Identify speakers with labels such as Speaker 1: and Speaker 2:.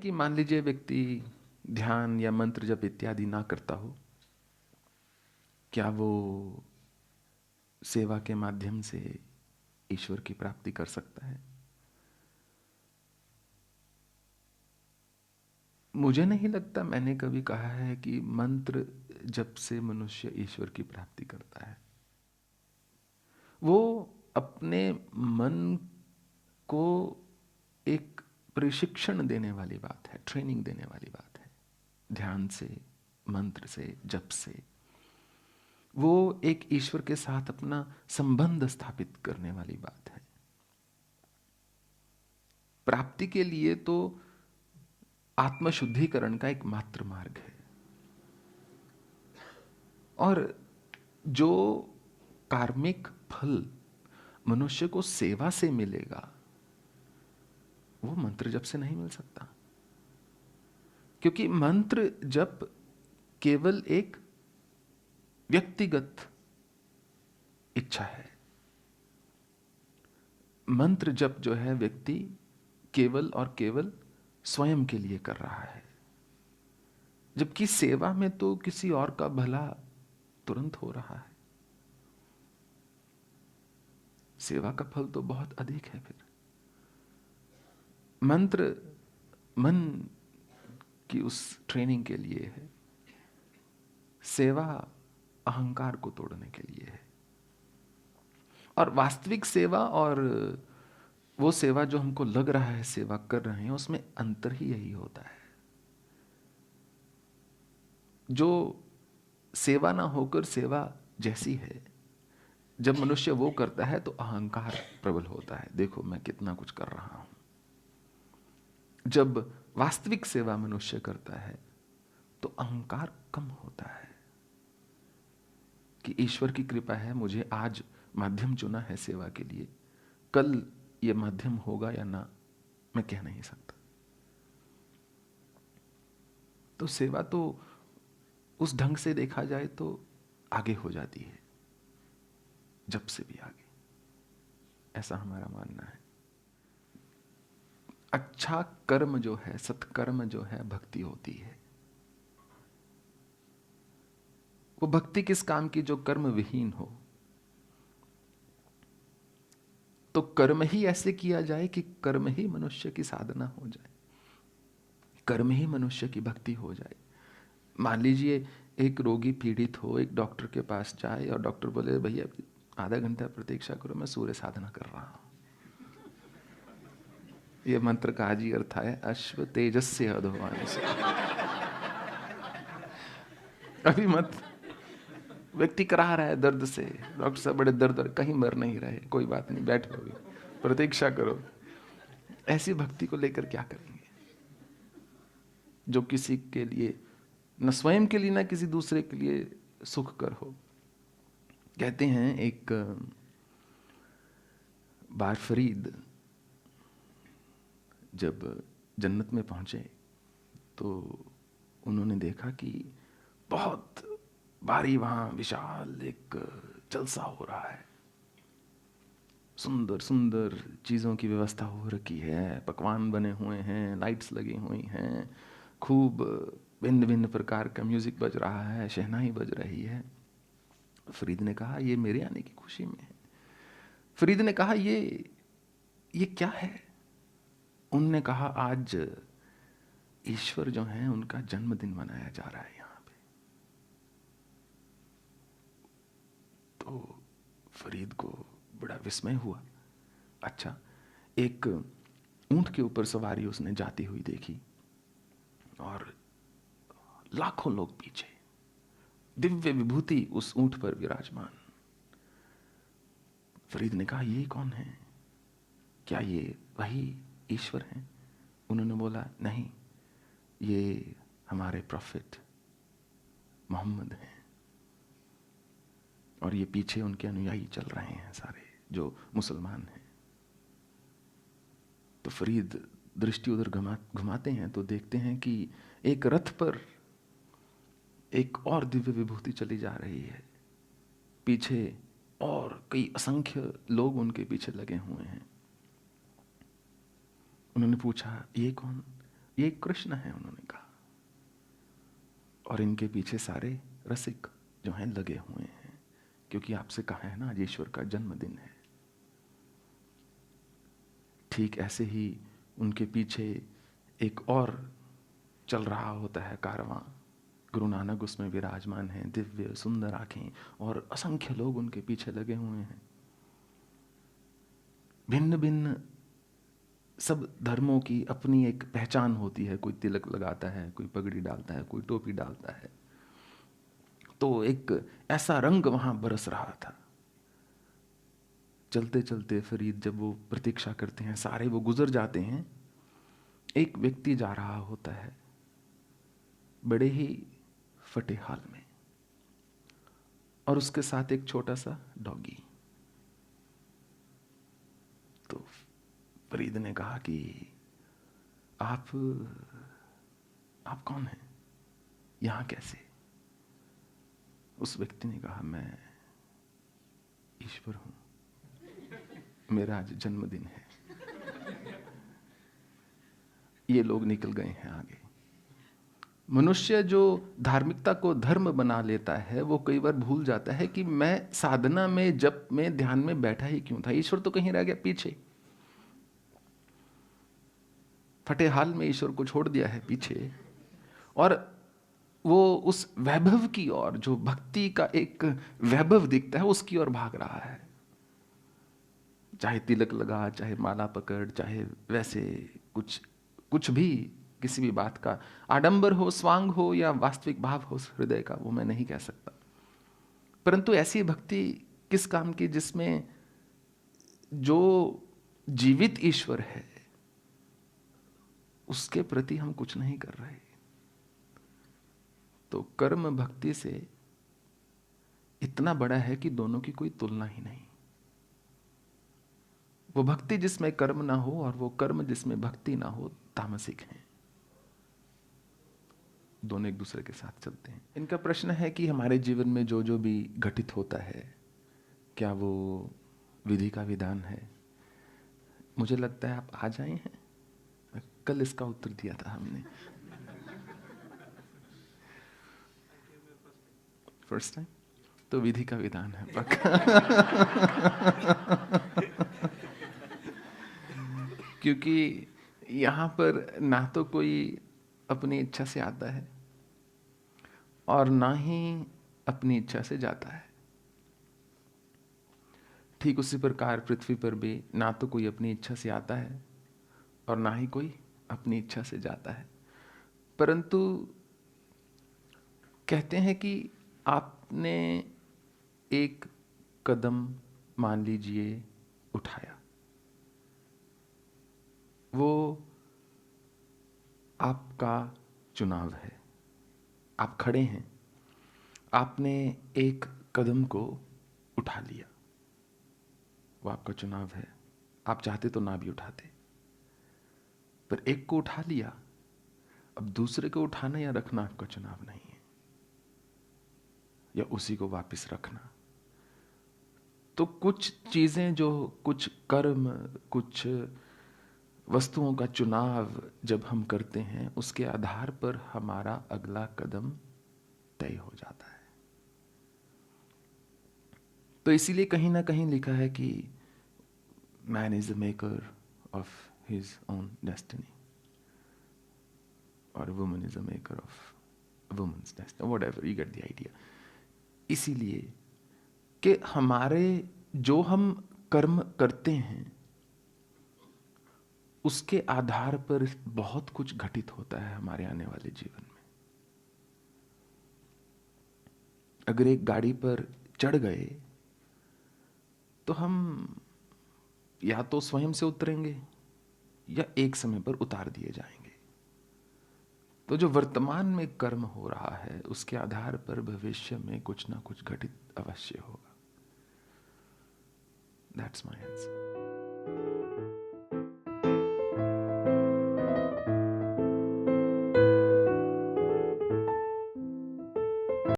Speaker 1: कि मान लीजिए व्यक्ति ध्यान या मंत्र जप इत्यादि ना करता हो, क्या वो सेवा के माध्यम से ईश्वर की प्राप्ति कर सकता है? मुझे नहीं लगता मैंने कभी कहा है कि मंत्र जप से मनुष्य ईश्वर की प्राप्ति करता है। वो अपने मन को एक प्रशिक्षण देने वाली बात है, ट्रेनिंग देने वाली बात है। ध्यान से, मंत्र से, जप से वो एक ईश्वर के साथ अपना संबंध स्थापित करने वाली बात है। प्राप्ति के लिए तो आत्मशुद्धिकरण का एक मात्र मार्ग है। और जो कार्मिक फल मनुष्य को सेवा से मिलेगा वो मंत्र जप से नहीं मिल सकता, क्योंकि मंत्र जप केवल एक व्यक्तिगत इच्छा है। मंत्र जप जो है व्यक्ति केवल और केवल स्वयं के लिए कर रहा है, जबकि सेवा में तो किसी और का भला तुरंत हो रहा है। सेवा का फल तो बहुत अधिक है। फिर मंत्र मन की उस ट्रेनिंग के लिए है, सेवा अहंकार को तोड़ने के लिए है। और वास्तविक सेवा और वो सेवा जो हमको लग रहा है सेवा कर रहे हैं, उसमें अंतर ही यही होता है। जो सेवा ना होकर सेवा जैसी है, जब मनुष्य वो करता है तो अहंकार प्रबल होता है, देखो मैं कितना कुछ कर रहा हूं। जब वास्तविक सेवा मनुष्य करता है तो अहंकार कम होता है कि ईश्वर की कृपा है, मुझे आज माध्यम चुना है सेवा के लिए, कल ये माध्यम होगा या ना मैं कह नहीं सकता। तो सेवा तो उस ढंग से देखा जाए तो आगे हो जाती है, जब से भी आगे, ऐसा हमारा मानना है। अच्छा कर्म जो है, सत्कर्म जो है, भक्ति होती है। वो भक्ति किस काम की जो कर्म विहीन हो। तो कर्म ही ऐसे किया जाए कि कर्म ही मनुष्य की साधना हो जाए, कर्म ही मनुष्य की भक्ति हो जाए। मान लीजिए एक रोगी पीड़ित हो, एक डॉक्टर के पास जाए और डॉक्टर बोले भैया आधा घंटा प्रतीक्षा करो, मैं सूर्य साधना कर रहा हूं। यह मंत्र का आज ही अर्थ है, अश्व तेजस्य अधोवान से। अभी मत, व्यक्ति करा रहा है दर्द से, डॉक्टर साहब बड़े दर्द, कहीं मर नहीं रहे, कोई बात नहीं, बैठो अभी प्रतीक्षा करो। ऐसी भक्ति को लेकर क्या करेंगे जो किसी के लिए, न स्वयं के लिए न किसी दूसरे के लिए सुख कर हो। कहते हैं एक बार फरीद जब जन्नत में पहुंचे तो उन्होंने देखा कि बहुत भारी वहां विशाल एक जलसा हो रहा है, सुंदर सुंदर चीज़ों की व्यवस्था हो रखी है, पकवान बने हुए हैं, लाइट्स लगी हुई हैं, खूब भिन्न भिन्न प्रकार का म्यूजिक बज रहा है, शहनाई बज रही है। फरीद ने कहा ये मेरे आने की खुशी में है। फरीद ने कहा ये क्या है? उनने कहा आज ईश्वर जो हैं उनका जन्मदिन मनाया जा रहा है यहां पे। तो फरीद को बड़ा विस्मय हुआ। अच्छा, एक ऊंट के ऊपर सवारी उसने जाती हुई देखी और लाखों लोग पीछे, दिव्य विभूति उस ऊंट पर विराजमान। फरीद ने कहा ये कौन है, क्या ये वही ईश्वर हैं? उन्होंने बोला नहीं, ये हमारे प्रॉफिट मोहम्मद हैं, और ये पीछे उनके अनुयायी चल रहे हैं सारे जो मुसलमान हैं। तो फरीद दृष्टि उधर घुमाते हैं तो देखते हैं कि एक रथ पर एक और दिव्य विभूति चली जा रही है, पीछे और कई असंख्य लोग उनके पीछे लगे हुए हैं। उन्होंने पूछा ये कौन? ये कृष्ण है, उन्होंने कहा, और इनके पीछे सारे रसिक जो हैं लगे हुए हैं, क्योंकि आपसे कहा है ना आज ईश्वर का जन्मदिन है। ठीक ऐसे ही उनके पीछे एक और चल रहा होता है कारवां। गुरु नानक उसमें विराजमान हैं, दिव्य सुंदर आंखें, और असंख्य लोग उनके पीछे लगे हुए हैं। भिन्न भिन्न सब धर्मों की अपनी एक पहचान होती है। कोई तिलक लगाता है, कोई पगड़ी डालता है, कोई टोपी डालता है। तो एक ऐसा रंग वहां बरस रहा था। चलते चलते फरीद जब वो प्रतीक्षा करते हैं, सारे वो गुजर जाते हैं, एक व्यक्ति जा रहा होता है बड़े ही फटे हाल में, और उसके साथ एक छोटा सा डॉगी। तो फरीद ने कहा कि आप कौन हैं, यहां कैसे? उस व्यक्ति ने कहा, मैं ईश्वर हूं, मेरा आज जन्मदिन है। ये लोग निकल गए हैं आगे। मनुष्य जो धार्मिकता को धर्म बना लेता है, वो कई बार भूल जाता है कि मैं साधना में, जप में, ध्यान में बैठा ही क्यों था। ईश्वर तो कहीं रह गया पीछे। फटे हाल में ईश्वर को छोड़ दिया है पीछे, और वो उस वैभव की ओर, जो भक्ति का एक वैभव दिखता है, उसकी ओर भाग रहा है। चाहे तिलक लगा, चाहे माला पकड़, चाहे वैसे कुछ भी, किसी भी बात का आडंबर हो, स्वांग हो, या वास्तविक भाव हो हृदय का, वो मैं नहीं कह सकता। परंतु ऐसी भक्ति किस काम की जिसमें जो जीवित ईश्वर है उसके प्रति हम कुछ नहीं कर रहे। तो कर्म भक्ति से इतना बड़ा है कि दोनों की कोई तुलना ही नहीं। वो भक्ति जिसमें कर्म ना हो और वो कर्म जिसमें भक्ति ना हो, तामसिक हैं। दोनों एक दूसरे के साथ चलते हैं। इनका प्रश्न है कि हमारे जीवन में जो जो भी घटित होता है, क्या वो विधि का विधान है? मुझे लगता है आप आ जाए हैं। कल इसका उत्तर दिया था हमने। फर्स्ट टाइम तो विधि का विधान है पक्का। क्योंकि यहां पर ना तो कोई अपनी इच्छा से आता है और ना ही अपनी इच्छा से जाता है। ठीक उसी प्रकार पृथ्वी पर भी ना तो कोई अपनी इच्छा से आता है और ना ही कोई अपनी इच्छा से जाता है। परंतु कहते हैं कि आपने एक कदम, मान लीजिए, उठाया, वो आपका चुनाव है। आप खड़े हैं, आपने एक कदम को उठा लिया, वो आपका चुनाव है। आप चाहते तो ना भी उठाते, पर एक को उठा लिया। अब दूसरे को उठाना या रखना आपका चुनाव नहीं है, या उसी को वापस रखना। तो कुछ चीजें, जो कुछ कर्म, कुछ वस्तुओं का चुनाव जब हम करते हैं, उसके आधार पर हमारा अगला कदम तय हो जाता है। तो इसीलिए कहीं ना कहीं लिखा है कि man is the maker of his own destiny, और woman is the maker of woman's destiny, whatever, you get the idea. इसीलिए कि हमारे जो हम कर्म करते हैं उसके आधार पर बहुत कुछ घटित होता है हमारे आने वाले जीवन में। अगर एक गाड़ी पर चढ़ गए तो हम या तो स्वयं से उतरेंगे या एक समय पर उतार दिए जाएंगे। तो जो वर्तमान में कर्म हो रहा है उसके आधार पर भविष्य में कुछ ना कुछ घटित अवश्य होगा। That's my answer.